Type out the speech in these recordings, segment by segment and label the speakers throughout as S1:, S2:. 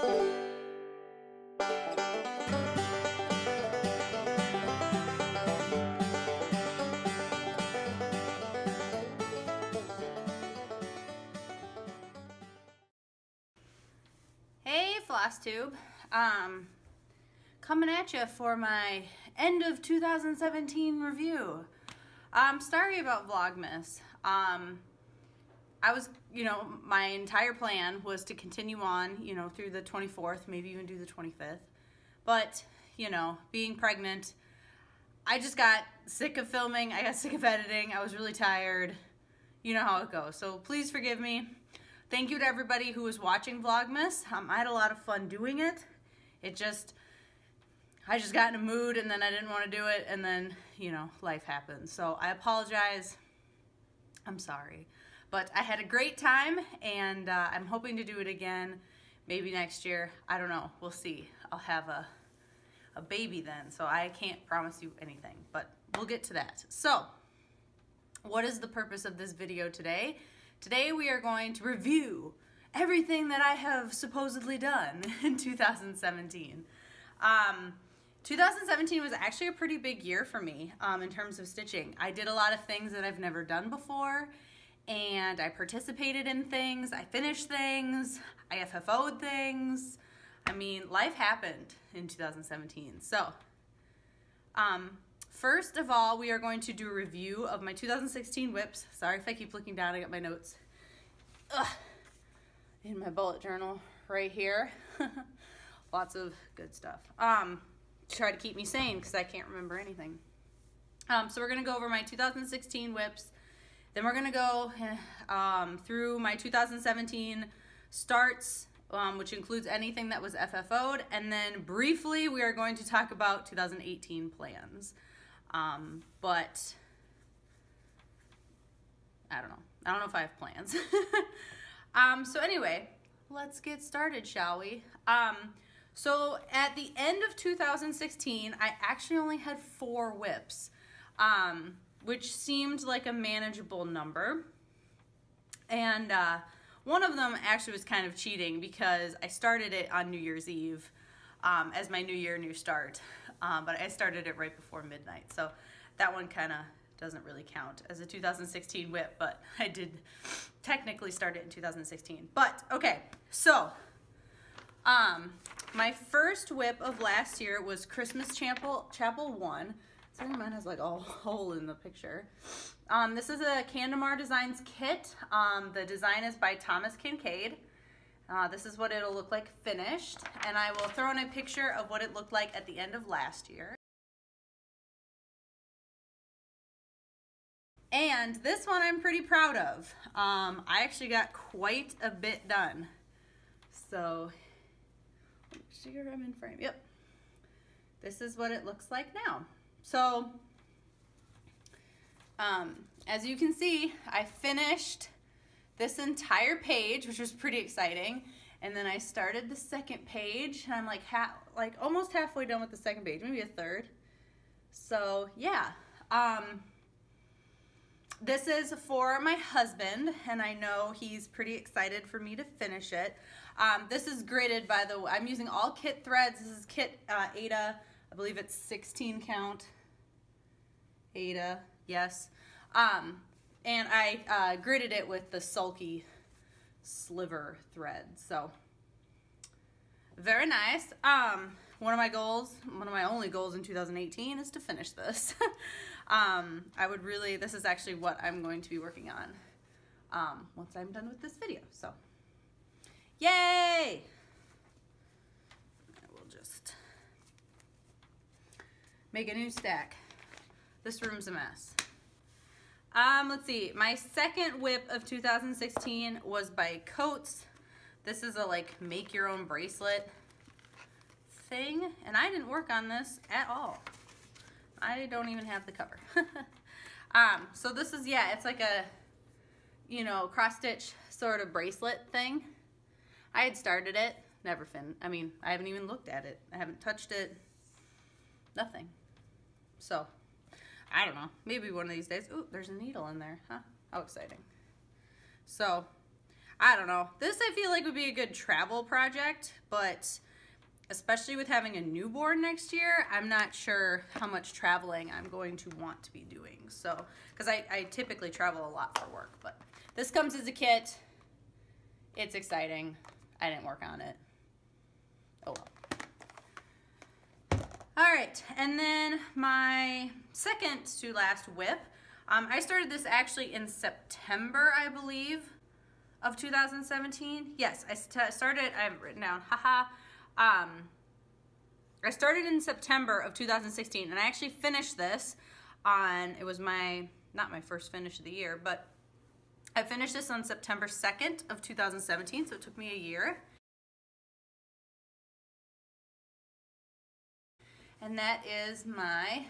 S1: Hey Floss Tube, coming at you for my end of 2017 review. Sorry about Vlogmas. I was, my entire plan was to continue on, through the 24th, maybe even do the 25th. But, being pregnant, I just got sick of filming, I got sick of editing, I was really tired. You know how it goes, so please forgive me. Thank you to everybody who was watching Vlogmas. I had a lot of fun doing it. I just got in a mood and then I didn't want to do it, and then, life happens. So I apologize. I'm sorry. But I had a great time, and I'm hoping to do it again maybe next year. I don't know. We'll see. I'll have a baby then, so I can't promise you anything, but we'll get to that. So, what is the purpose of this video today? Today we are going to review everything that I have supposedly done in 2017. 2017 was actually a pretty big year for me in terms of stitching. I did a lot of things that I've never done before, and I participated in things, I finished things, I FFO'd things. I mean, life happened in 2017. So, first of all, we are going to do a review of my 2016 whips. Sorry if I keep looking down, I got my notes in my bullet journal right here. Lots of good stuff. Try to keep me sane because I can't remember anything. So we're going to go over my 2016 whips. Then we're going to go through my 2017 starts, which includes anything that was FFO'd. And then briefly, we are going to talk about 2018 plans. But I don't know. I don't know if I have plans. So anyway, let's get started, shall we? So at the end of 2016, I actually only had 4 whips, which seemed like a manageable number. And one of them actually was kind of cheating because I started it on New Year's Eve as my New Year, New Start. But I started it right before midnight. So that one kind of doesn't really count as a 2016 whip, but I did technically start it in 2016. But okay, so my first whip of last year was Christmas Chapel 1. Sorry, mine has like a hole in the picture. This is a Candemar Designs kit. The design is by Thomas Kincaid. This is what it'll look like finished, and I will throw in a picture of what it looked like at the end of last year. And this one I'm pretty proud of. I actually got quite a bit done. So, make sure I'm in frame. Yep. This is what it looks like now. So, as you can see, I finished this entire page, which was pretty exciting. And then I started the second page, and I'm like almost halfway done with the second page, maybe a third. So, yeah. This is for my husband, and I know he's pretty excited for me to finish it. This is gridded, by the way. I'm using all kit threads. This is kit Ada. I believe it's 16 count. Ada, yes. And I gridded it with the sulky sliver thread. So, very nice. One of my only goals in 2018 is to finish this. This is actually what I'm going to be working on once I'm done with this video. So, yay! I will just make a new stack. This room's a mess. Let's see. My second whip of 2016 was by Coates. This is a make your own bracelet thing, and I didn't work on this at all. I don't even have the cover. So this is, yeah, it's like a, cross stitch sort of bracelet thing. I had started it, never I haven't even looked at it. I haven't touched it, nothing. So, I don't know, maybe one of these days. Ooh, there's a needle in there, huh? How exciting. So, I don't know. This I feel like would be a good travel project, but especially with having a newborn next year, I'm not sure how much traveling I'm going to want to be doing. So, because I typically travel a lot for work, but this comes as a kit. It's exciting. I didn't work on it. Oh well. All right, and then my second to last WIP. I started this actually in September, I believe, of 2017. Yes, I started, I've written down, haha. I started in September of 2016, and I actually finished this on, it was not my first finish of the year, but I finished this on September 2nd of 2017, so it took me a year. And that is my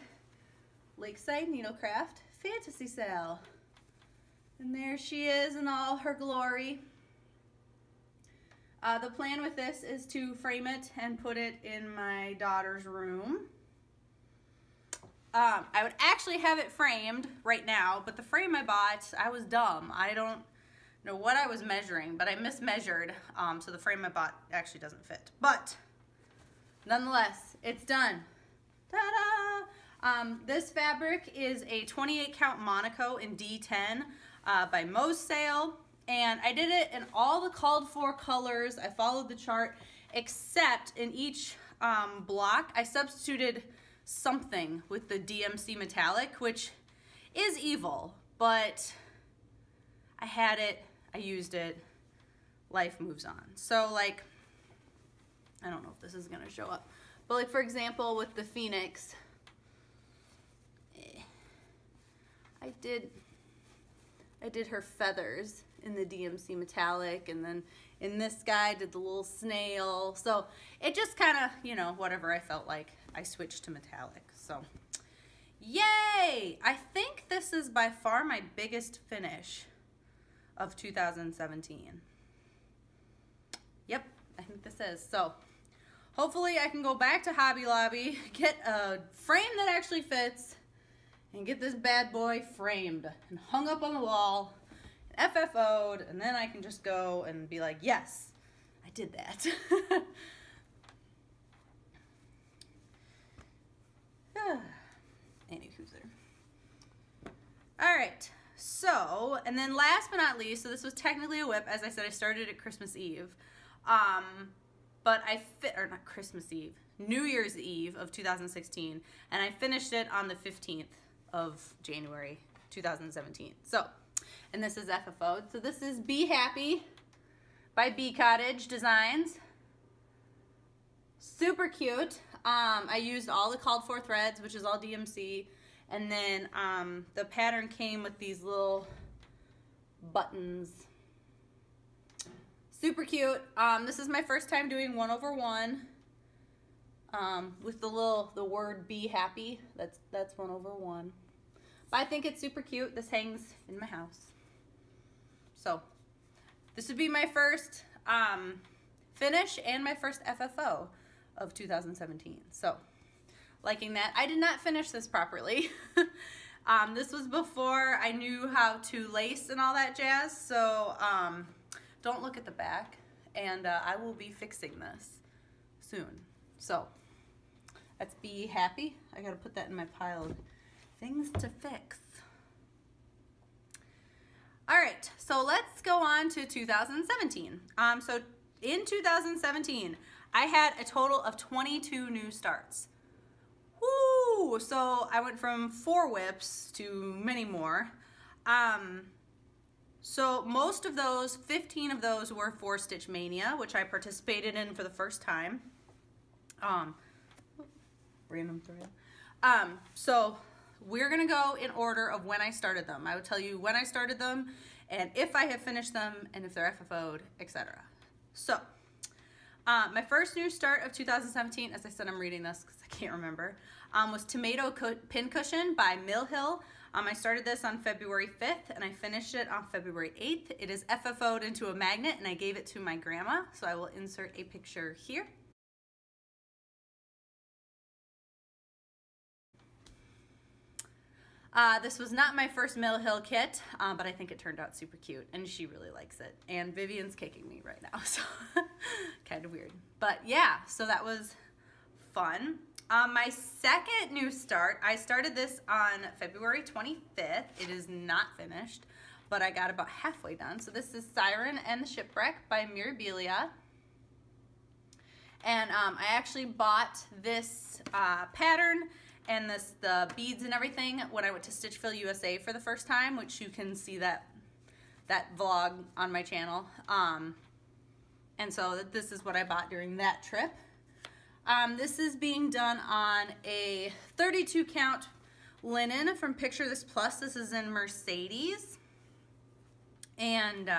S1: Lakeside Needlecraft Fantasy Sale. And there she is in all her glory. The plan with this is to frame it and put it in my daughter's room. I would actually have it framed right now, but the frame I bought, I was dumb. I don't know what I was measuring, but I mismeasured, so the frame I bought actually doesn't fit. But nonetheless, it's done. Ta-da! This fabric is a 28 count Monaco in D10 by Mo's Sale, and I did it in all the called for colors. I followed the chart, except in each block I substituted something with the DMC metallic, which is evil, but I had it, I used it, life moves on. So like, I don't know if this is gonna show up, but like for example with the Phoenix, I did her feathers in the DMC metallic, and then in this guy I did the little snail. So it just kind of, you know, whatever I felt like, I switched to metallic. So yay! I think this is by far my biggest finish of 2017. Yep, I think this is. So hopefully I can go back to Hobby Lobby, get a frame that actually fits, and get this bad boy framed and hung up on the wall, and FFO'd, and then I can just go and be like, yes, I did that. Anywhoozler. All right, so, and then last but not least, so this was technically a WIP. As I said, I started at Christmas Eve, but or not Christmas Eve, New Year's Eve of 2016, and I finished it on the 15th of January 2017. So, and this is FFO'd. So this is Be Happy by Bee Cottage Designs. Super cute. I used all the called for threads, which is all DMC, and then the pattern came with these little buttons. Super cute. This is my first time doing 1/1 with the word Be Happy. That's 1/1. But I think it's super cute. This hangs in my house. So this would be my first finish and my first FFO of 2017. So liking that. I did not finish this properly. This was before I knew how to lace and all that jazz. So don't look at the back, and I will be fixing this soon. So that's Be Happy. I gotta put that in my pile of things to fix. All right, so let's go on to 2017. So in 2017, I had a total of 22 new starts. Woo! So I went from 4 WIPs to many more. So most of those, 15 of those were for Stitch Mania, which I participated in for the first time. Random thread. So we're gonna go in order of when I started them. I would tell you when I started them, and if I have finished them, and if they're FFO'd, etc. So, my first new start of 2017, as I said, I'm reading this because I can't remember, was Tomato Pincushion by Mill Hill. I started this on February 5th, and I finished it on February 8th. It is FFO'd into a magnet, and I gave it to my grandma, so I will insert a picture here. This was not my first Mill Hill kit, but I think it turned out super cute, and she really likes it. And Vivian's kicking me right now, so kind of weird. But yeah, so that was fun. My second new start, I started this on February 25th. It is not finished, but I got about halfway done. So this is Siren and the Shipwreck by Mirabilia. And I actually bought this pattern and the beads and everything when I went to Stitchville USA for the first time, which you can see that vlog on my channel. And so this is what I bought during that trip. This is being done on a 32 count linen from Picture This Plus. This is in Mercedes. And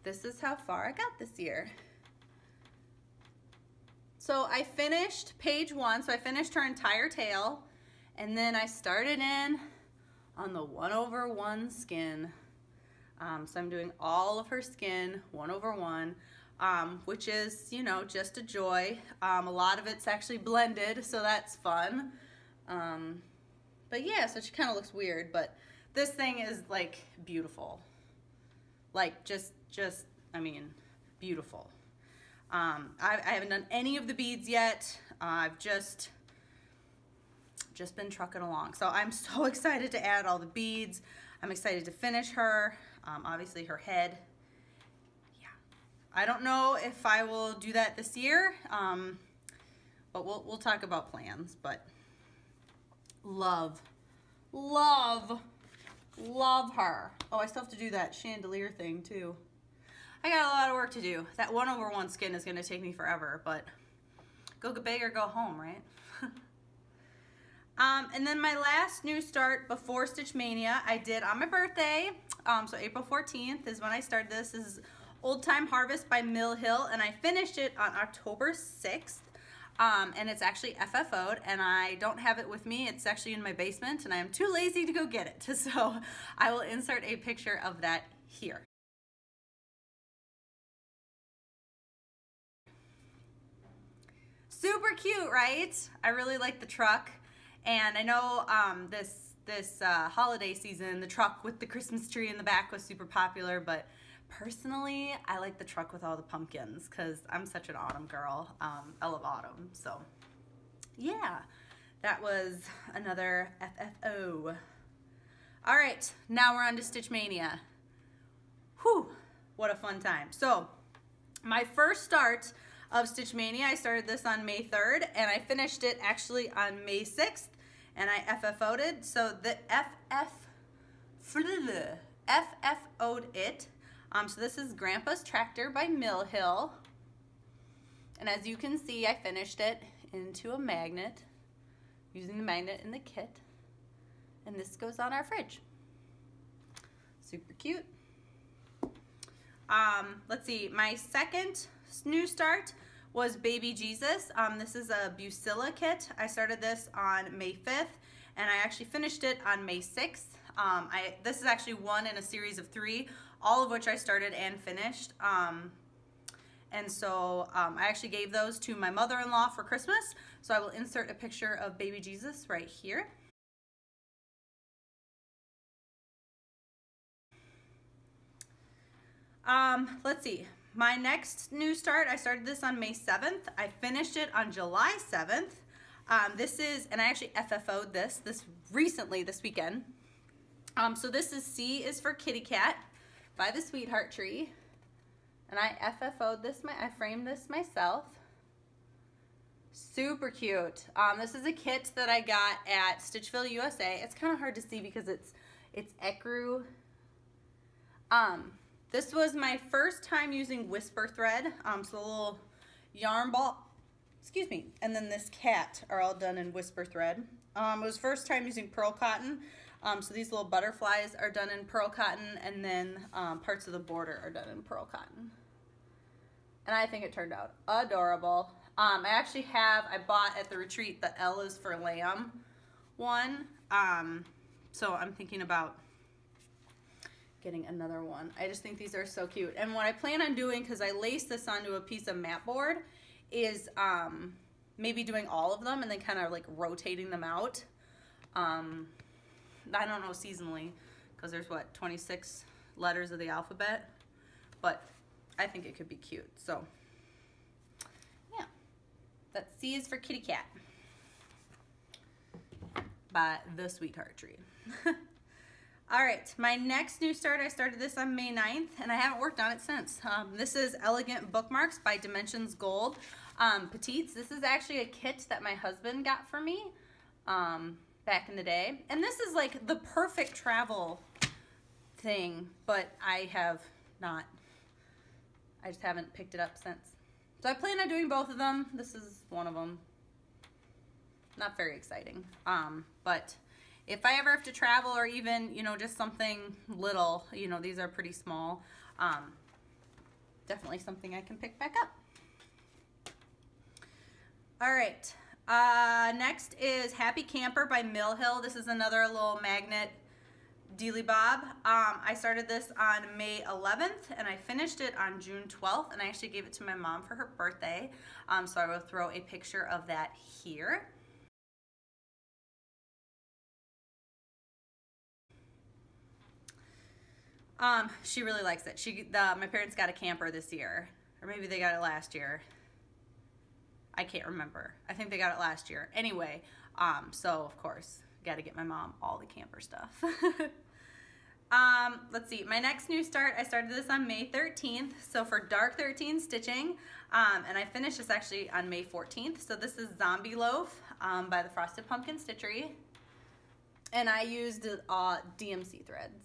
S1: this is how far I got this year. So I finished page 1, so I finished her entire tail, and then I started in on the 1/1 skin. So I'm doing all of her skin 1/1, which is, you know, just a joy. A lot of it's actually blended, so that's fun. But yeah, so she kind of looks weird, but this thing is like beautiful. Like just I mean, beautiful. I haven't done any of the beads yet. I've just been trucking along. So I'm so excited to add all the beads. I'm excited to finish her. Obviously her head. Yeah. I don't know if I will do that this year. But we'll talk about plans. But love her. Oh, I still have to do that chandelier thing too. I got a lot of work to do. That 1/1 skin is going to take me forever, but go get big or go home, right? And then my last new start before Stitch Mania, I did on my birthday. So April 14th is when I started this. This is Old Time Harvest by Mill Hill, and I finished it on October 6th. And it's actually FFO'd, and I don't have it with me. It's actually in my basement, and I am too lazy to go get it. So I will insert a picture of that here. Super cute, right? I really like the truck, and I know this holiday season, the truck with the Christmas tree in the back was super popular, but personally, I like the truck with all the pumpkins because I'm such an autumn girl. I love autumn, so yeah, that was another FFO. All right, now we're on to Stitch Mania. Whew, what a fun time. So my first start of Stitch Mania, I started this on May 3rd, and I finished it actually on May 6th, and I FFO'd it. So the FFO'd it. So this is Grandpa's Tractor by Mill Hill. And as you can see, I finished it into a magnet, using the magnet in the kit. And this goes on our fridge. Super cute. Let's see, my second new start was Baby Jesus. This is a Busilla kit. I started this on May 5th, and I actually finished it on May 6th. This is actually one in a series of 3, all of which I started and finished. And so I actually gave those to my mother-in-law for Christmas, so I will insert a picture of Baby Jesus right here. Let's see. My next new start, I started this on May 7th. I finished it on July 7th. This is, and I actually FFO'd this recently, this weekend. So this is C is for Kitty Cat by the Sweetheart Tree. And I FFO'd this, I framed this myself. Super cute. This is a kit that I got at Stitchville USA. It's kind of hard to see because it's ecru. This was my first time using Whisper thread. So the little yarn ball, excuse me, and then this cat are all done in Whisper thread. It was first time using pearl cotton. So these little butterflies are done in pearl cotton, and then parts of the border are done in pearl cotton. And I think it turned out adorable. I actually I bought at the retreat the L is for Lamb one. So I'm thinking about getting another one. I just think these are so cute. And what I plan on doing, because I laced this onto a piece of mat board, is maybe doing all of them and then kind of like rotating them out. I don't know seasonally, because there's what, 26 letters of the alphabet, but I think it could be cute. So yeah, that C is for kitty cat by the Sweetheart Tree. All right, my next new start, I started this on May 9th, and I haven't worked on it since. This is Elegant Bookmarks by Dimensions Gold Petites. This is actually a kit that my husband got for me back in the day. And this is like the perfect travel thing, but I have not. I just haven't picked it up since. So I plan on doing both of them. This is one of them. Not very exciting, but if I ever have to travel, or even, you know, just something little, you know, these are pretty small, definitely something I can pick back up. All right, next is Happy Camper by Mill Hill. This is another little magnet dealy bob. I started this on May 11th, and I finished it on June 12th, and I actually gave it to my mom for her birthday, so I will throw a picture of that here. She really likes it. My parents got a camper this year, or maybe they got it last year. I can't remember. I think they got it last year. Anyway, so of course, got to get my mom all the camper stuff. Let's see. My next new start, I started this on May 13th. So for Dark 13 stitching, and I finished this actually on May 14th. So this is Zombie Loaf by the Frosted Pumpkin Stitchery, and I used DMC threads.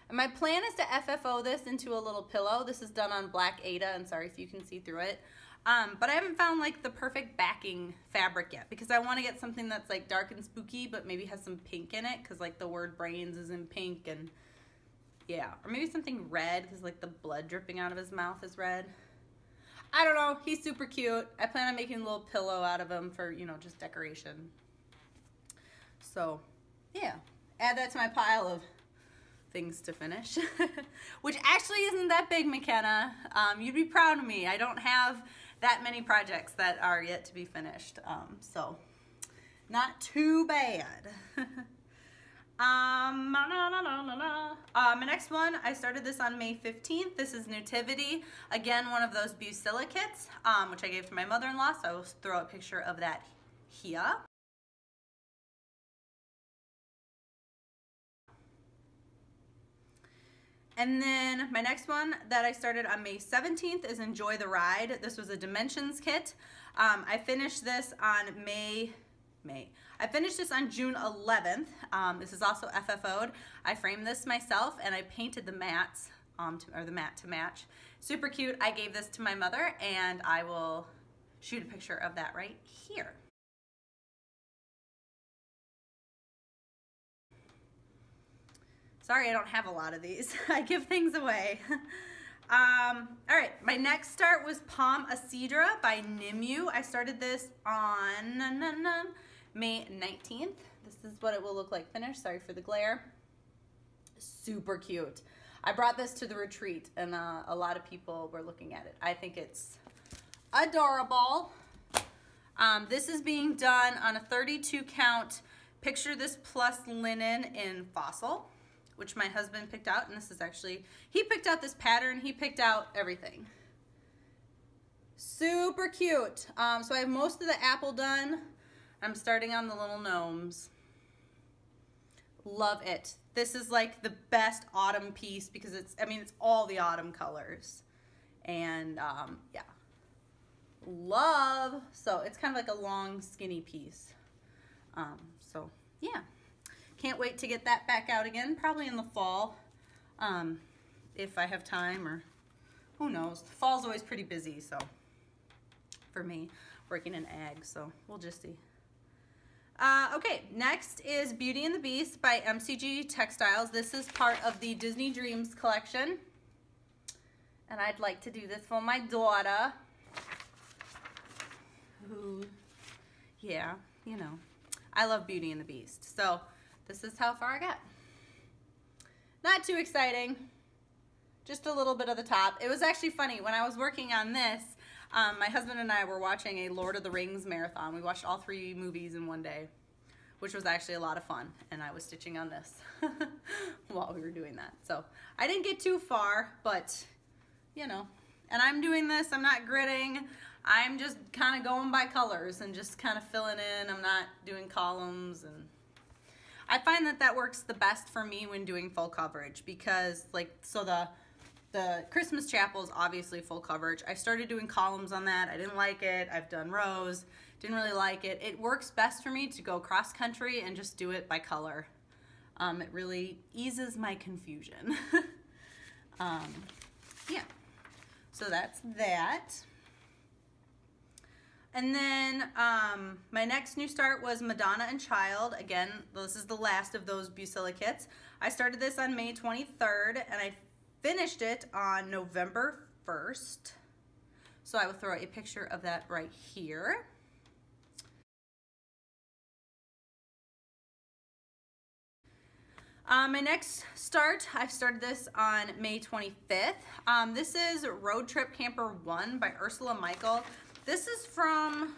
S1: And my plan is to FFO this into a little pillow. This is done on black Aida, and sorry if you can see through it. But I haven't found like the perfect backing fabric yet, because I want to get something that's like dark and spooky, but maybe has some pink in it, because like the word brains is in pink, and yeah. Or maybe something red, because like the blood dripping out of his mouth is red. I don't know. He's super cute. I plan on making a little pillow out of him for, you know, just decoration. So yeah, add that to my pile of things to finish, which actually isn't that big, McKenna. You'd be proud of me. I don't have that many projects that are yet to be finished, so not too bad. My next one, I started this on May 15th. This is Nativity, again one of those Bucilla kits, which I gave to my mother-in-law, so I will throw a picture of that here. And then my next one that I started on May 17th is Enjoy the Ride. This was a Dimensions kit. I finished this on I finished this on June 11th. This is also FFO'd. I framed this myself, and I painted the mats, the mat to match. Super cute. I gave this to my mother, and I will shoot a picture of that right here. Sorry, I don't have a lot of these. I give things away. All right, my next start was Palm Acidra by Nimu. I started this on May 19th. This is what it will look like finished. Sorry for the glare. Super cute. I brought this to the retreat, and a lot of people were looking at it. I think it's adorable. This is being done on a 32 count Picture This Plus linen in Fossil, which my husband picked out, and this is actually, he picked out this pattern, he picked out everything. Super cute. So I have most of the apple done. I'm starting on the little gnomes. Love it. This is like the best autumn piece, because it's, I mean, it's all the autumn colors. And yeah, love. So it's kind of like a long skinny piece. So yeah. Can't wait to get that back out again, probably in the fall, if I have time, or who knows. Fall's always pretty busy, so for me, working in ag, so we'll just see. Okay, next is Beauty and the Beast by MCG Textiles. This is part of the Disney Dreams collection, and I'd like to do this for my daughter, who, yeah, you know, I love Beauty and the Beast, so this is how far I got. Not too exciting, just a little bit of the top. It was actually funny, when I was working on this, my husband and I were watching a Lord of the Rings marathon. We watched all 3 movies in one day, which was actually a lot of fun. And I was stitching on this while we were doing that. So I didn't get too far, but you know, and I'm doing this, I'm not gridding. I'm just kind of going by colors and just kind of filling in. I'm not doing columns, and I find that that works the best for me when doing full coverage, because like, so the Christmas chapel is obviously full coverage. I started doing columns on that. I didn't like it. I've done rows, didn't really like it. It works best for me to go cross country and just do it by color. It really eases my confusion. Yeah, so that's that. And then my next new start was Madonna and Child. Again, this is the last of those Bucilla kits. I started this on May 23rd, and I finished it on November 1st. So I will throw a picture of that right here. My next start, I started this on May 25th. This is Road Trip Camper 1 by Ursula Michael. This is from,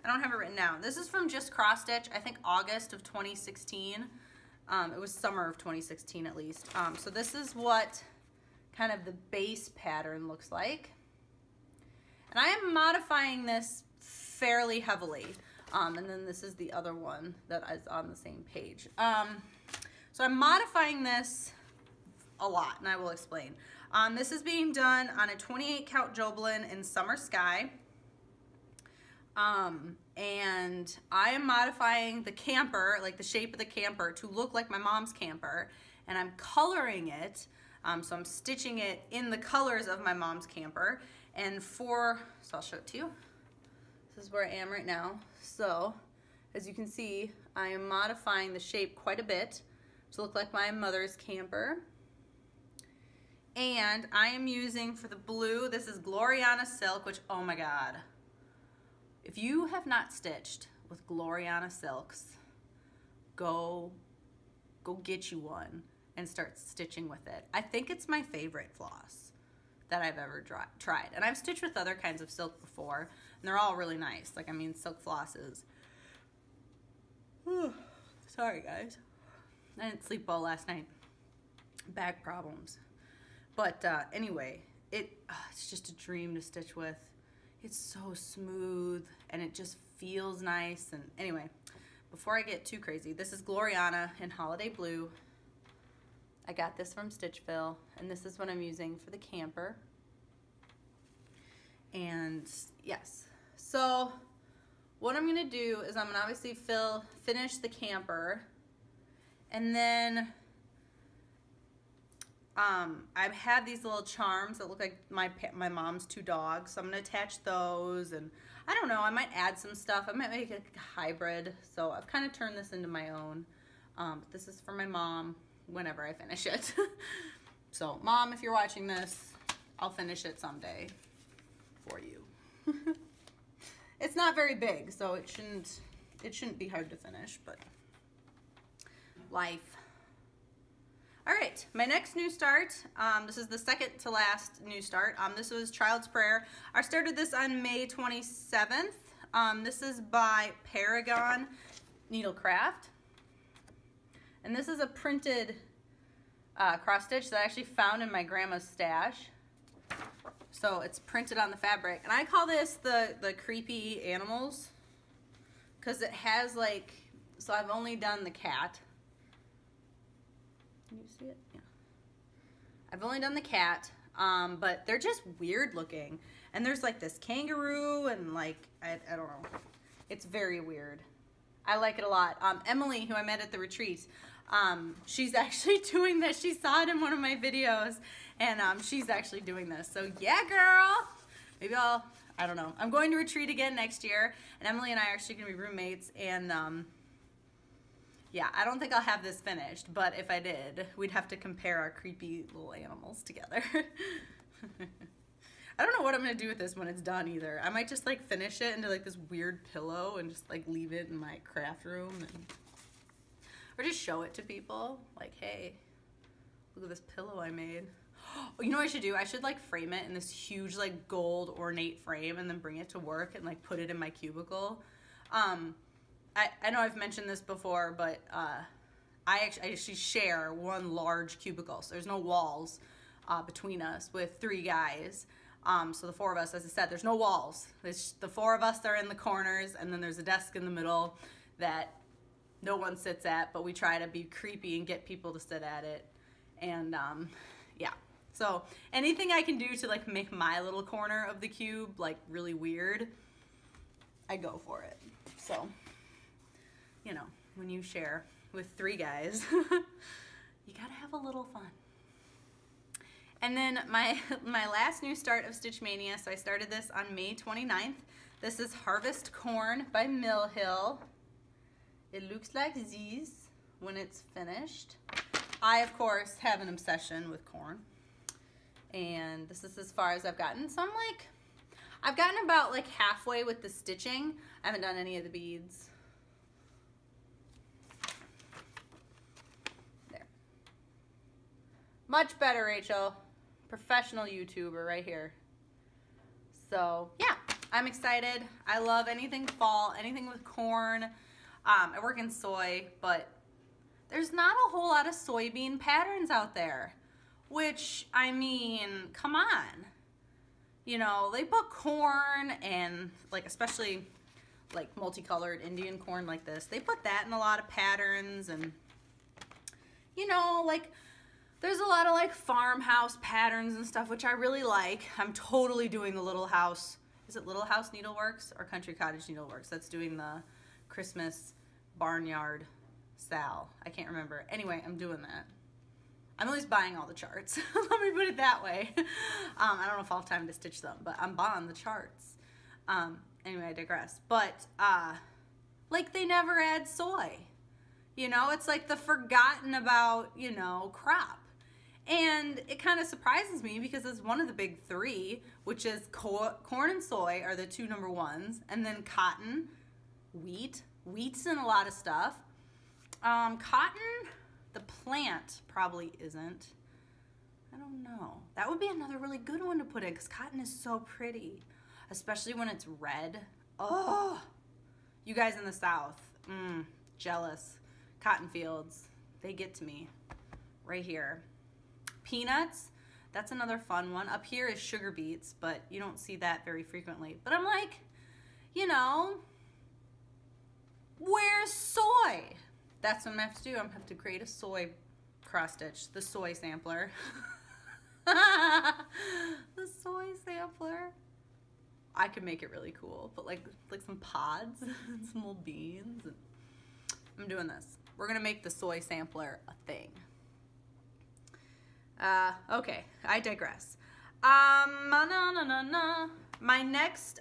S1: I don't have it written down. This is from Just Cross Stitch, I think August of 2016. It was summer of 2016 at least. So this is what kind of the base pattern looks like. And I am modifying this fairly heavily. And then this is the other one that is on the same page. So I'm modifying this a lot, and I will explain. This is being done on a 28 count Jobelin in Summer Sky. And I am modifying the camper, like the shape of the camper, to look like my mom's camper. And I'm coloring it, so I'm stitching it in the colors of my mom's camper. And so I'll show it to you. This is where I am right now. So, as you can see, I am modifying the shape quite a bit to look like my mother's camper. And I am using, for the blue, this is Gloriana Silk, which, oh my God. If you have not stitched with Gloriana Silks, go get you one and start stitching with it. I think it's my favorite floss that I've ever tried. And I've stitched with other kinds of silk before, and they're all really nice. Like, I mean, silk flosses. Sorry, guys. I didn't sleep well last night. Back problems. But anyway, it's just a dream to stitch with. It's so smooth, and it just feels nice. And anyway, before I get too crazy, this is Gloriana in Holiday Blue. I got this from Stitchville, and this is what I'm using for the camper. And yes, so what I'm gonna do is I'm gonna obviously finish the camper, and then I have these little charms that look like my mom's two dogs, so I'm gonna attach those, and I don't know, I might add some stuff. I might make it a hybrid, so I've kind of turned this into my own. But this is for my mom whenever I finish it. So, Mom, if you're watching this, I'll finish it someday for you. It's not very big, so it shouldn't be hard to finish, but life. All right, my next new start, this is the second to last new start. This was Child's Prayer. I started this on May 27th. This is by Paragon Needlecraft. And this is a printed cross stitch that I actually found in my grandma's stash. So it's printed on the fabric. And I call this the creepy animals, because it has like, so I've only done the cat. Can you see it? Yeah. I've only done the cat, but they're just weird looking. And there's like this kangaroo and like, I don't know. It's very weird. I like it a lot. Emily, who I met at the retreat, she's actually doing this. She saw it in one of my videos, and she's actually doing this. So yeah, girl. Maybe I don't know. I'm going to retreat again next year, and Emily and I are actually going to be roommates, and yeah, I don't think I'll have this finished, but if I did, we'd have to compare our creepy little animals together. I don't know what I'm going to do with this when it's done either. I might just like finish it into like this weird pillow and just like leave it in my craft room, or just show it to people. Like, hey, look at this pillow I made. Oh, you know what I should do? I should like frame it in this huge like gold ornate frame and then bring it to work and like put it in my cubicle. I know I've mentioned this before, but I actually share one large cubicle. So there's no walls between us with 3 guys. So the 4 of us, as I said, there's no walls. It's the 4 of us that are in the corners, and then there's a desk in the middle that no one sits at, but we try to be creepy and get people to sit at it. And yeah. So anything I can do to like make my little corner of the cube like really weird, I go for it. So, you know, when you share with 3 guys, you gotta have a little fun. And then my last new start of Stitch Mania, so I started this on May 29th. This is Harvest Corn by Mill Hill. It looks like this when it's finished. I, of course, have an obsession with corn. And this is as far as I've gotten. So I've gotten about like halfway with the stitching. I haven't done any of the beads. There. Much better, Rachel. Professional YouTuber right here. So yeah, I'm excited. I love anything fall, anything with corn. I work in soy, but there's not a whole lot of soybean patterns out there, which, I mean, come on. You know, they put corn and like, especially like multicolored Indian corn like this, they put that in a lot of patterns, and you know, like there's a lot of like farmhouse patterns and stuff, which I really like. I'm totally doing the Little House. Is it Little House Needleworks or Country Cottage Needleworks? That's doing the Christmas Barnyard Sal. I can't remember. Anyway, I'm doing that. I'm always buying all the charts. Let me put it that way. I don't know if I'll have time to stitch them, but I'm buying the charts. Anyway, I digress. But, like, they never add soy. You know, it's like the forgotten about, you know, crop. And it kind of surprises me because it's one of the big 3, which is corn and soy are the 2 number 1s. And then cotton, wheat. Wheat's in a lot of stuff. Cotton, the plant probably isn't. I don't know. That would be another really good one to put in because cotton is so pretty, especially when it's red. Oh, you guys in the South, jealous. Cotton fields, they get to me right here. Peanuts, that's another fun one. Up here is sugar beets, but you don't see that very frequently. But I'm like, you know, where's soy? That's what I'm gonna have to do. I'm gonna have to create a soy cross stitch, the soy sampler. The soy sampler. I could make it really cool, but like some pods and some little beans. I'm doing this. We're gonna make the soy sampler a thing. Okay, I digress. My next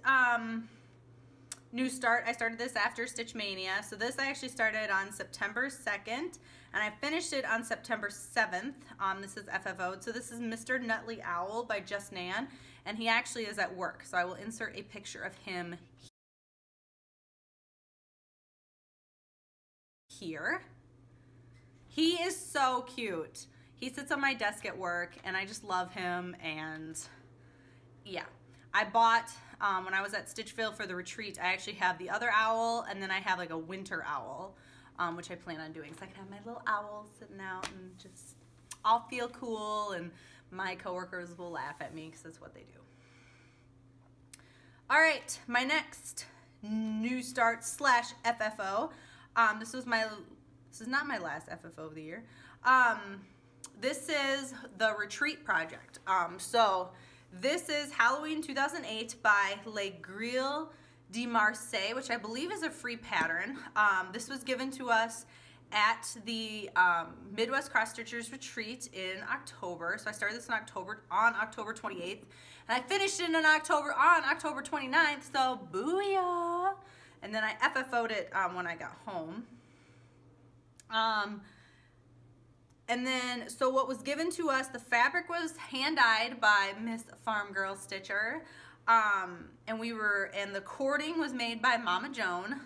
S1: new start, I started this after Stitch Mania. So this I actually started on September 2nd, and I finished it on September 7th. This is FFO. So this is Mr. Nutley Owl by Just Nan, and he actually is at work. So I will insert a picture of him here. He is so cute. He sits on my desk at work, and I just love him. And yeah, I bought, when I was at Stitchville for the retreat, I actually have the other owl, and then I have like a winter owl, which I plan on doing. So I can have my little owl sitting out and just, I'll feel cool, and my coworkers will laugh at me because that's what they do. All right, my next new start slash FFO. This is not my last FFO of the year. This is the retreat project. So this is Halloween 2008 by Les Grilles de Marseille, which I believe is a free pattern. This was given to us at the Midwest Cross Stitchers Retreat in October. So I started this in October, on October 28th, and I finished it on October 29th, so booyah! And then I FFO'd it when I got home. And then, so what was given to us, the fabric was hand-dyed by Miss Farm Girl Stitcher. And the cording was made by Mama Joan.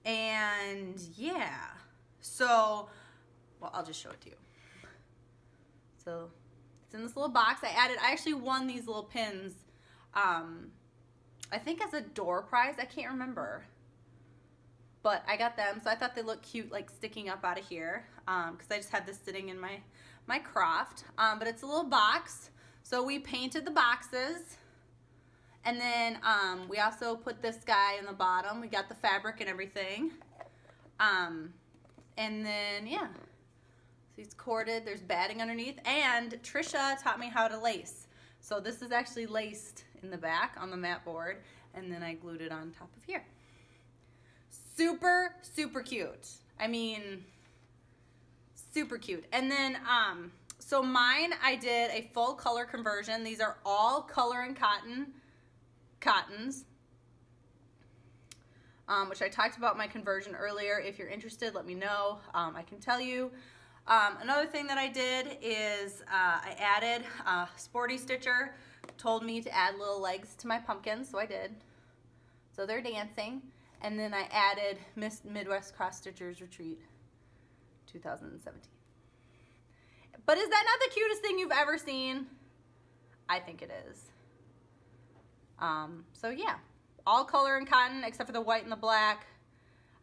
S1: And yeah, so, well, I'll just show it to you. So it's in this little box. I actually won these little pins, I think as a door prize. I can't remember. but I got them, so I thought they looked cute, like sticking up out of here, because I just had this sitting in my croft. But it's a little box, so we painted the boxes, and then we also put this guy in the bottom. We got the fabric and everything, and then yeah, so he's corded. There's batting underneath, and Trisha taught me how to lace. So this is actually laced in the back on the mat board, and then I glued it on top of here. Super, super cute. I mean, super cute. And then, so mine, I did a full color conversion. These are all color and cottons, which I talked about my conversion earlier. If you're interested, let me know. I can tell you. Another thing that I did is I added Sporty Stitcher told me to add little legs to my pumpkins, so I did. So they're dancing. And then I added Miss Midwest Cross Stitchers Retreat 2017. But is that not the cutest thing you've ever seen? I think it is. So yeah, all color and cotton except for the white and the black.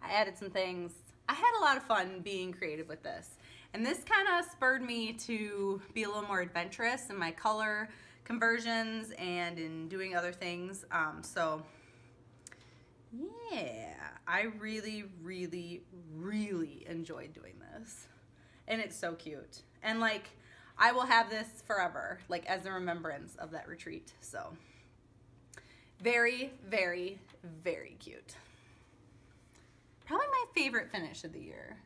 S1: I added some things. I had a lot of fun being creative with this. And this kind of spurred me to be a little more adventurous in my color conversions and in doing other things. So yeah, I really, really, really enjoyed doing this. And it's so cute. And like, I will have this forever, like as a remembrance of that retreat. So very, very, very cute. Probably my favorite finish of the year.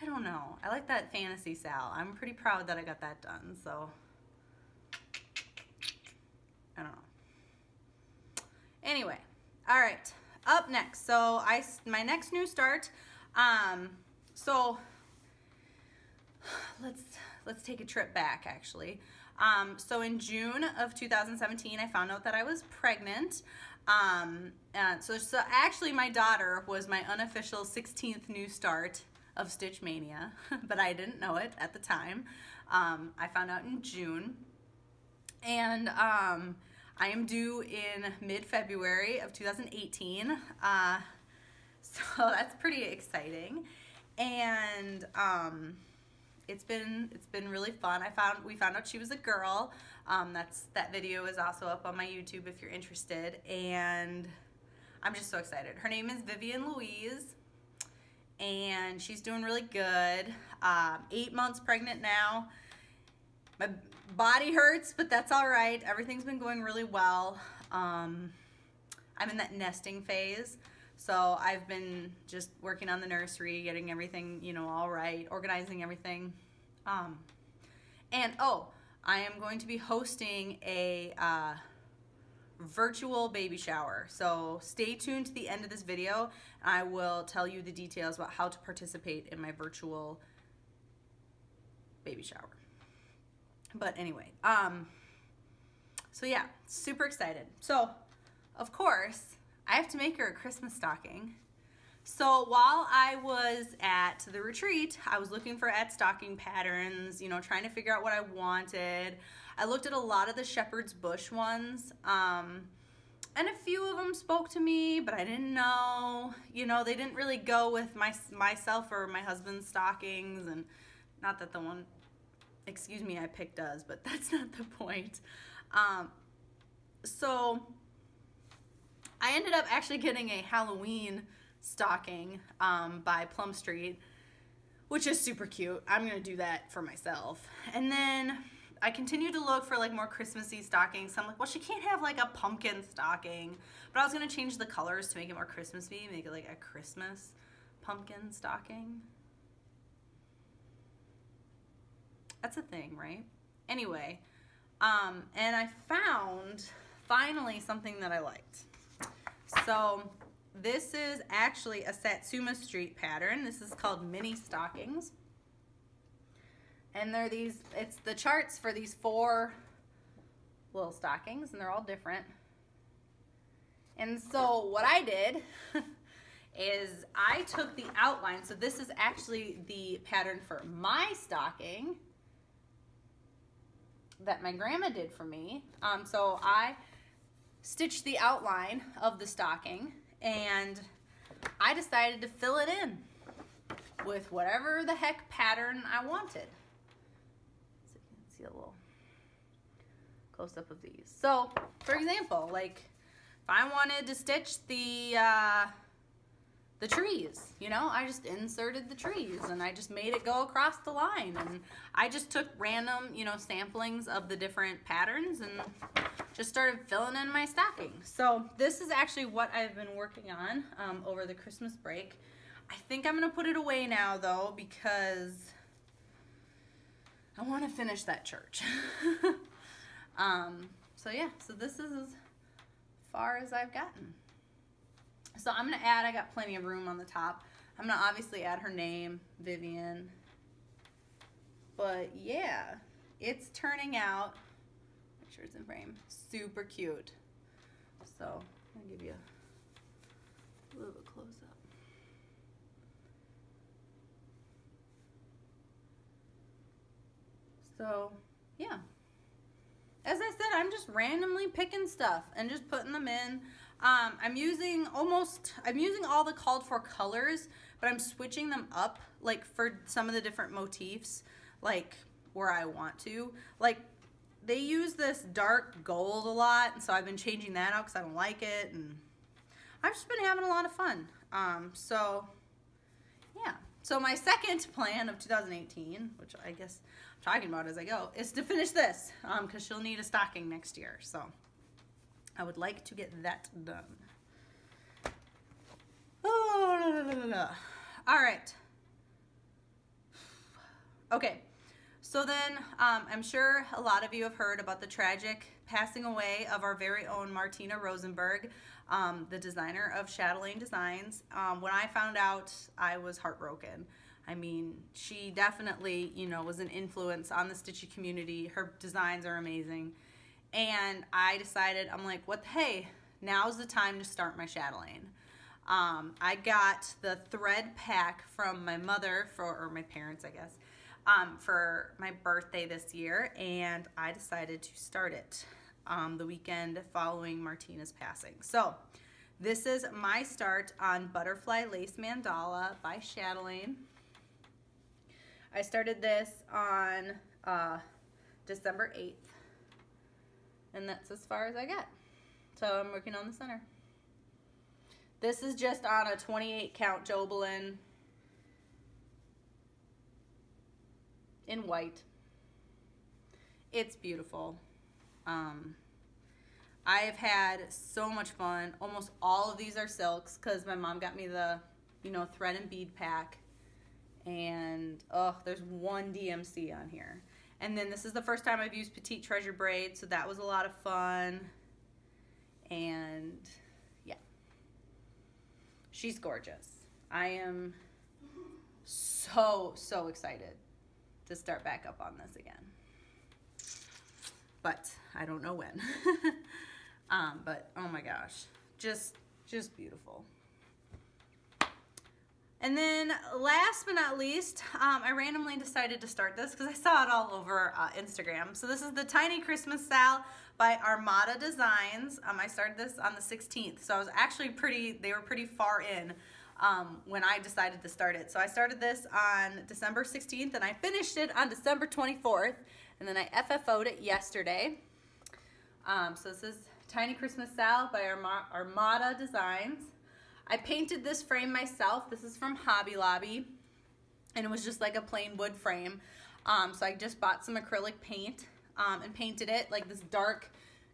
S1: I don't know. I like that Fantasy Sal. I'm pretty proud that I got that done. So I don't know. Anyway, all right. Up next, so my next new start. So let's take a trip back actually. So in June of 2017, I found out that I was pregnant. So actually my daughter was my unofficial 16th new start of Stitch Mania, but I didn't know it at the time. I found out in June, and I am due in mid-February of 2018, so that's pretty exciting, and it's been really fun. We found out she was a girl. That video is also up on my YouTube if you're interested, and I'm just so excited. Her name is Vivian Louise, and she's doing really good. 8 months pregnant now. My body hurts, but that's all right. Everything's been going really well. I'm in that nesting phase, so I've been just working on the nursery, getting everything, you know, all right, organizing everything. And oh, I am going to be hosting a virtual baby shower. So stay tuned to the end of this video. I will tell you the details about how to participate in my virtual baby shower. But anyway, so yeah, super excited. So, of course, I have to make her a Christmas stocking. So while I was at the retreat, I was looking for stocking patterns, you know, trying to figure out what I wanted. I looked at a lot of the shepherd's bush ones, and a few of them spoke to me, but I didn't know, you know, they didn't really go with myself or my husband's stockings, and not that the one, excuse me, I picked does, but that's not the point. So I ended up actually getting a Halloween stocking by Plum Street, which is super cute. I'm gonna do that for myself. And then I continued to look for like more Christmassy stockings. So I'm like, well, she can't have like a pumpkin stocking, but I was gonna change the colors to make it more Christmassy, make it like a Christmas pumpkin stocking. That's a thing, right? Anyway, and I found finally something that I liked. So this is actually a Satsuma Street pattern. This is called mini stockings. And they're these, it's the charts for these 4 little stockings, and they're all different. And so what I did is I took the outline. So this is actually the pattern for my stocking that my grandma did for me. So I stitched the outline of the stocking, and I decided to fill it in with whatever the heck pattern I wanted. So you can see a little close-up of these. So, for example, like if I wanted to stitch the trees, you know, I just inserted the trees and I just made it go across the line, and I just took random, you know, samplings of the different patterns and just started filling in my stocking. So this is actually what I've been working on over the Christmas break. I think I'm gonna put it away now though, because I want to finish that church. So yeah, so this is as far as I've gotten. So I'm gonna add, I got plenty of room on the top. I'm gonna obviously add her name, Vivian. But yeah, it's turning out, make sure it's in frame, super cute. So I'm gonna give you a little bit close up. So yeah, as I said, I'm just randomly picking stuff and just putting them in. I'm using all the called for colors, but I'm switching them up, like for some of the different motifs, like where I want to. Like they use this dark gold a lot, and so I've been changing that out because I don't like it, and I've just been having a lot of fun. So yeah. So my second plan of 2018, which I guess I'm talking about as I go, is to finish this, because she'll need a stocking next year. So I would like to get that done. Oh, la, la, la, la. All right. Okay. So then, I'm sure a lot of you have heard about the tragic passing away of our very own Martina Rosenberg, the designer of Chatelaine Designs. When I found out, I was heartbroken. I mean, she definitely, you know, was an influence on the stitchy community. Her designs are amazing. And I decided, I'm like, hey, now's the time to start my chatelaine. I got the thread pack from my mother, or my parents, I guess, for my birthday this year, and I decided to start it the weekend following Martina's passing. So this is my start on Butterfly Lace Mandala by Chatelaine. I started this on December 8th. And that's as far as I get. So I'm working on the center. This is just on a 28 count Jobelin in white. It's beautiful. I've had so much fun. Almost all of these are silks because my mom got me the, you know, thread and bead pack. And oh, there's one DMC on here. And then this is the first time I've used Petite Treasure braid, so that was a lot of fun. And yeah, she's gorgeous. I am so excited to start back up on this again. But I don't know when. But oh my gosh, just beautiful. And then last but not least, I randomly decided to start this because I saw it all over Instagram. So this is the Tiny Christmas Sal by Armada Designs. I started this on the 16th. So I was actually they were pretty far in when I decided to start it. So I started this on December 16th and I finished it on December 24th. And then I FFO'd it yesterday. So this is Tiny Christmas Sal by Armada Designs. I painted this frame myself. This is from Hobby Lobby, and it was just like a plain wood frame. So I just bought some acrylic paint and painted it like this dark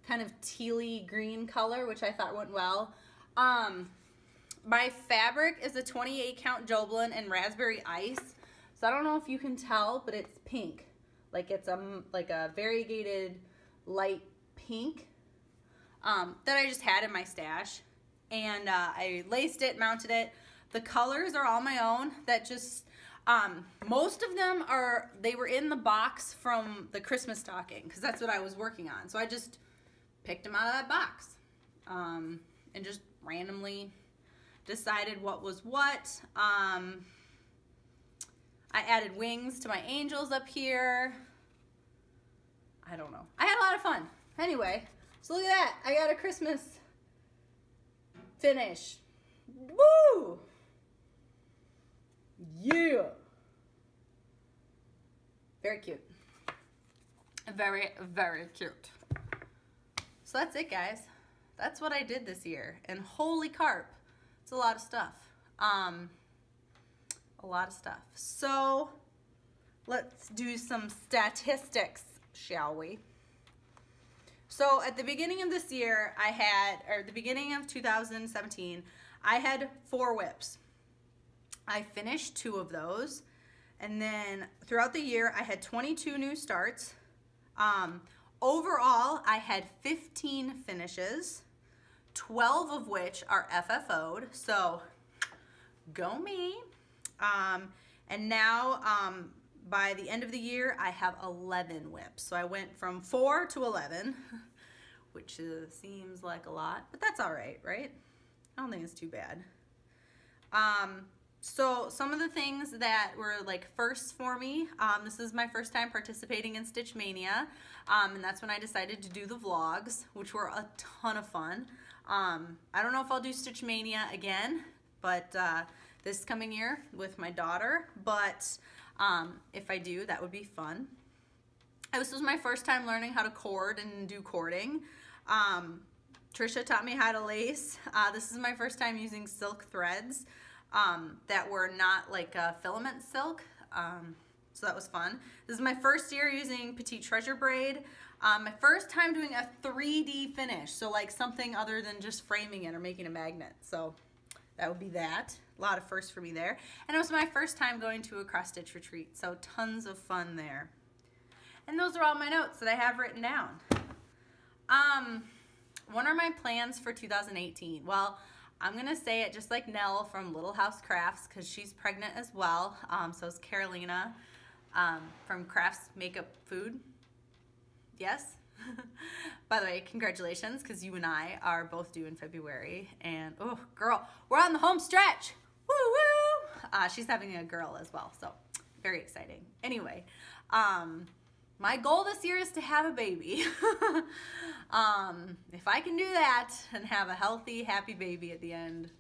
S1: kind of tealy green color, which I thought went well. My fabric is a 28 count Jobelin and Raspberry Ice. So I don't know if you can tell, but it's pink. Like it's like a variegated light pink that I just had in my stash. And I laced it, mounted it. The colors are all my own. That just, most of them they were in the box from the Christmas stocking, because that's what I was working on. So I just picked them out of that box and just randomly decided what was what. I added wings to my angels up here. I don't know. I had a lot of fun. Anyway, so look at that. I got a Christmas finish. Woo! Yeah. Very cute. Very, very cute. So that's it, guys. That's what I did this year. And holy carp, it's a lot of stuff. A lot of stuff. So let's do some statistics, shall we? So at the beginning of this year, the beginning of 2017, I had 4 whips. I finished 2 of those. And then throughout the year, I had 22 new starts. Overall, I had 15 finishes, 12 of which are FFO'd, so go me. And now, by the end of the year, I have 11 whips. So I went from 4 to 11, which seems like a lot, but that's all right, right? I don't think it's too bad. So some of the things that were like firsts for me, this is my first time participating in Stitch Mania, and that's when I decided to do the vlogs, which were a ton of fun. I don't know if I'll do Stitch Mania again, but this coming year with my daughter, but if I do, that would be fun. This was my first time learning how to cord and do cording. Trisha taught me how to lace. This is my first time using silk threads. That were not like filament silk, so that was fun. This is my first year using Petite Treasure braid. My first time doing a 3D finish, so like something other than just framing it or making a magnet. So that would be that. A lot of firsts for me there. And it was my first time going to a cross stitch retreat, so tons of fun there. And those are all my notes that I have written down. What are my plans for 2018? Well, I'm gonna say it just like Nell from Little House Crafts, because she's pregnant as well. So is Carolina from Crafts Makeup Food. Yes. By the way, congratulations, because you and I are both due in February. And oh, girl, we're on the home stretch. Woo woo. She's having a girl as well, so very exciting. Anyway, my goal this year is to have a baby. If I can do that and have a healthy, happy baby at the end,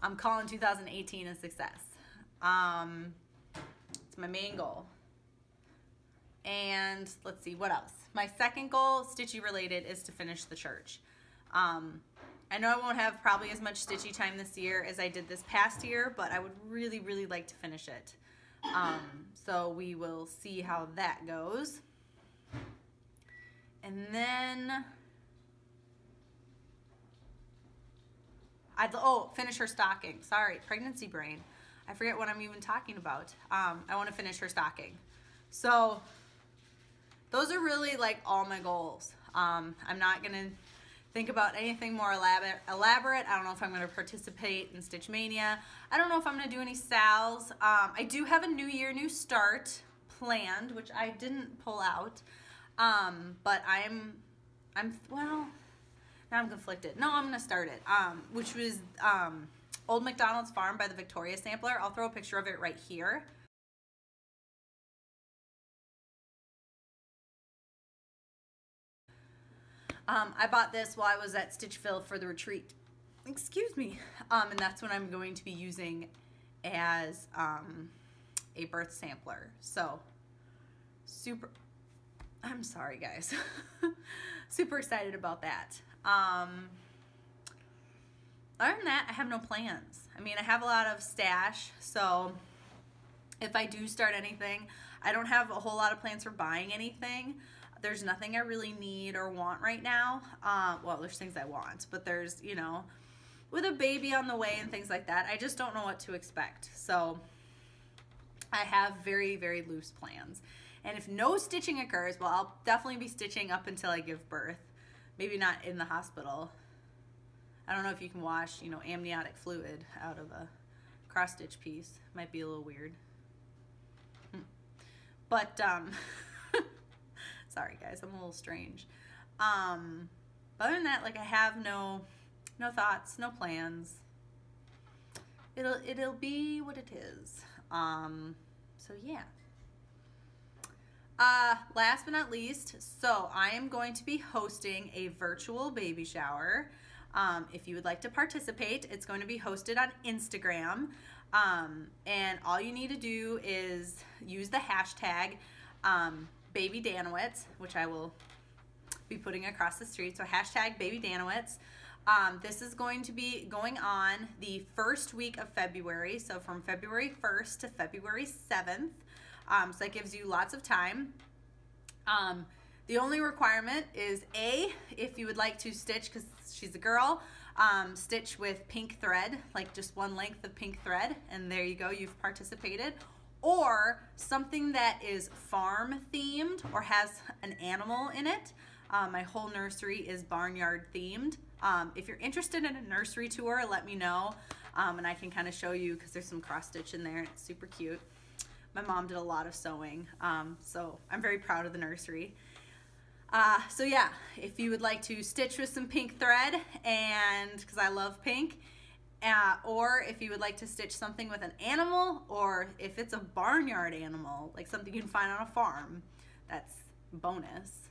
S1: I'm calling 2018 a success. It's my main goal. And let's see, what else? My second goal, stitchy related, is to finish the church. I know I won't have probably as much stitchy time this year as I did this past year, but I would really, really like to finish it. So we will see how that goes. And then finish her stocking. Sorry, pregnancy brain. I forget what I'm even talking about. I want to finish her stocking. So those are really like all my goals. I'm not gonna think about anything more elaborate. I don't know if I'm gonna participate in Stitch Mania. I don't know if I'm gonna do any sals. I do have a New Year, New Start planned, which I didn't pull out. But well, now I'm conflicted. No, I'm gonna start it. Which was Old MacDonald's Farm by the Victoria Sampler. I'll throw a picture of it right here. I bought this while I was at Stitchville for the retreat. Excuse me. And that's what I'm going to be using as a birth sampler. So, I'm sorry guys. Super excited about that. Other than that, I have no plans. I mean, I have a lot of stash, so if I do start anything, I don't have a whole lot of plans for buying anything. There's nothing I really need or want right now. Well, there's things I want, but there's, you know, with a baby on the way and things like that, I just don't know what to expect. So I have very, very loose plans. And if no stitching occurs, well, I'll definitely be stitching up until I give birth. Maybe not in the hospital. I don't know if you can wash, you know, amniotic fluid out of a cross stitch piece. Might be a little weird. But, sorry guys, I'm a little strange. But other than that, like, I have no thoughts, no plans. It'll be what it is. So yeah. Last but not least, so I am going to be hosting a virtual baby shower. If you would like to participate, it's going to be hosted on Instagram. And all you need to do is use the hashtag Baby Danowitz, which I will be putting across the street. So hashtag Baby Danowitz. This is going to be going on the first week of February, so from February 1st to February 7th. So that gives you lots of time. The only requirement is if you would like to stitch, because she's a girl, stitch with pink thread, like just one length of pink thread, and there you go, you've participated. Or something that is farm themed or has an animal in it. My whole nursery is barnyard themed. If you're interested in a nursery tour, let me know, and I can kind of show you, because there's some cross stitch in there and it's super cute. My mom did a lot of sewing, so I'm very proud of the nursery. So yeah, if you would like to stitch with some pink thread, and because I love pink, or if you would like to stitch something with an animal, or if it's a barnyard animal, like something you can find on a farm, that's bonus.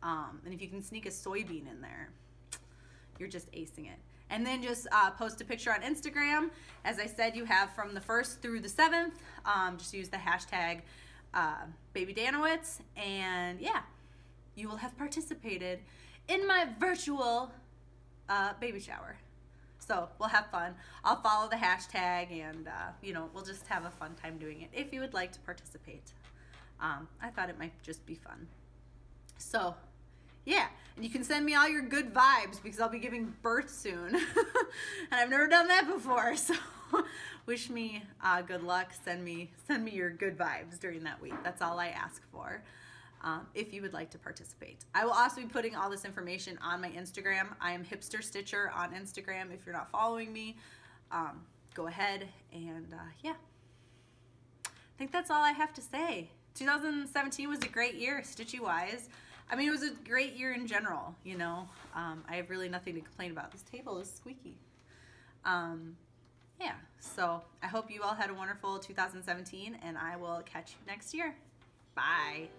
S1: And if you can sneak a soybean in there, you're just acing it. And then just post a picture on Instagram. As I said, you have from the 1st through the 7th. Just use the hashtag Baby Danowitz, and yeah, you will have participated in my virtual baby shower. So we'll have fun. I'll follow the hashtag, and you know, we'll just have a fun time doing it if you would like to participate. I thought it might just be fun. So yeah, and you can send me all your good vibes, because I'll be giving birth soon. And I've never done that before, so wish me good luck. Send me your good vibes during that week. That's all I ask for, if you would like to participate. I will also be putting all this information on my Instagram. I am Hipster Stitcher on Instagram. If you're not following me, go ahead, and yeah. I think that's all I have to say. 2017 was a great year, stitchy-wise. I mean, it was a great year in general, you know. I have really nothing to complain about. This table is squeaky. Yeah, so I hope you all had a wonderful 2017, and I will catch you next year. Bye.